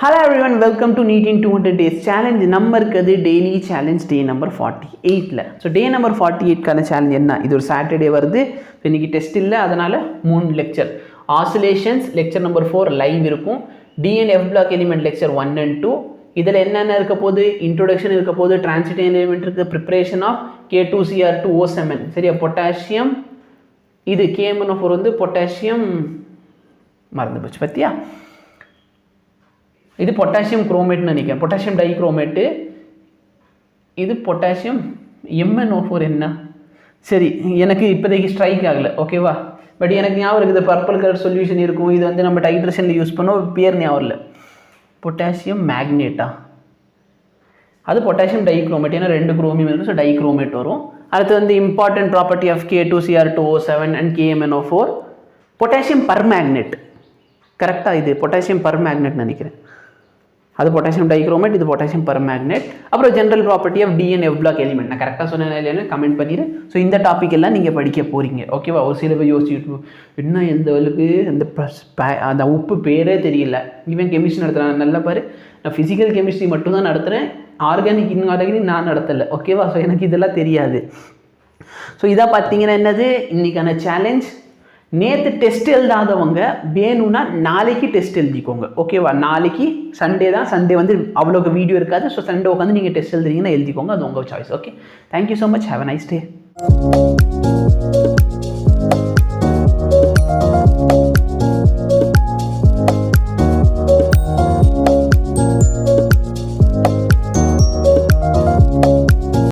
Hello everyone, welcome to NEET in 200 days challenge. நம்ம இருக்குது daily challenge day number 48ல. So day number 48க்கான challenge என்ன? இது ஒரு Saturday வருது. இன்னைக்கு டெஸ்ட் இல்லை, அதனால 3 lecture. Oscillations lecture number 4 live இருக்கும். D and F block element lecture 1 and 2. இதில் என்னென்ன இருக்க போது? இன்ட்ரோடக்ஷன் இருக்க போது, டிரான்சிட்டிவ் எலிமெண்ட் இருக்குது, ப்ரிப்பரேஷன் ஆஃப் K2Cr2O7 சரியா, பொட்டாசியம். இது KMnO4 வந்து பொட்டாசியம் மறந்து போச்சு பத்தியா. இது பொட்டாசியம் குரோமேட்னு நினைக்கிறேன், பொட்டாசியம் டைக்ரோமேட்டு. இது பொட்டாசியம் MnO4 என்ன சரி, எனக்கு இப்போதைக்கு ஸ்ட்ரைக் ஆகலை ஓகேவா. பட் எனக்கு ஞாபகம் இருக்குது, பர்பிள் கலர் சொல்யூஷன் இருக்கும். இது வந்து நம்ம டைட்ரேஷனில் யூஸ் பண்ணோம், பேர் ஞாபகம் இல்லை. பொட்டாசியம் மேக்னேட்டா, அது பொட்டாசியம் டைக்ரோமேட், ஏன்னா 2 குரோமியம் இருக்குது, ஸோ டைக்ரோமேட் வரும். அடுத்து வந்து important property of K2Cr2O7 and KMnO4 potassium permanganate. கரெக்டாக இது பொட்டாசியம் பர்மேக்னெட் நினைக்கிறேன். அது பொட்டாசியம் டைக்ரோமேட், இது பொட்டாசியம் பர்மேக்னெட். அப்புறம் general property of D and F block element. நான் கரெக்டாக சொன்னேன் இல்லைன்னு கமெண்ட் பண்ணிடு. ஸோ இந்த டாபிக் எல்லாம் நீங்கள் படிக்க போகிறீங்க ஓகேவா. ஒரு சில பேர் யோசிச்சுட்டு என்ன எந்த அளவுக்கு அந்த உப்பு பேரே தெரியல, இவன் கெமிஸ்ட்ரி நடத்துகிறேன். நல்லா பாரு, நான் ஃபிசிக்கல் கெமிஸ்ட்ரி மட்டும்தான் நடத்துகிறேன், ஆர்கானிக் இன்ஆர்கானிக் நான் நடத்தலை ஓகேவா. ஸோ எனக்கு இதெல்லாம் தெரியாது. ஸோ இதாக பார்த்தீங்கன்னா என்னது இன்றைக்கான சேலஞ்ச். நேற்று டெஸ்ட் எழுதாதவங்க வேணும்னா நாளைக்கு டெஸ்ட் எழுதிக்கோங்க ஓகேவா. நாளைக்கு சண்டே தான், சண்டே வந்து அவ்வளோக்கு வீடியோ இருக்காது. ஸோ சண்டே உட்காந்து நீங்கள் டெஸ்ட் எழுதுறீங்கன்னா எழுதிக்கோங்க, அது உங்கள் choice. Okay, thank you so much, have a nice day.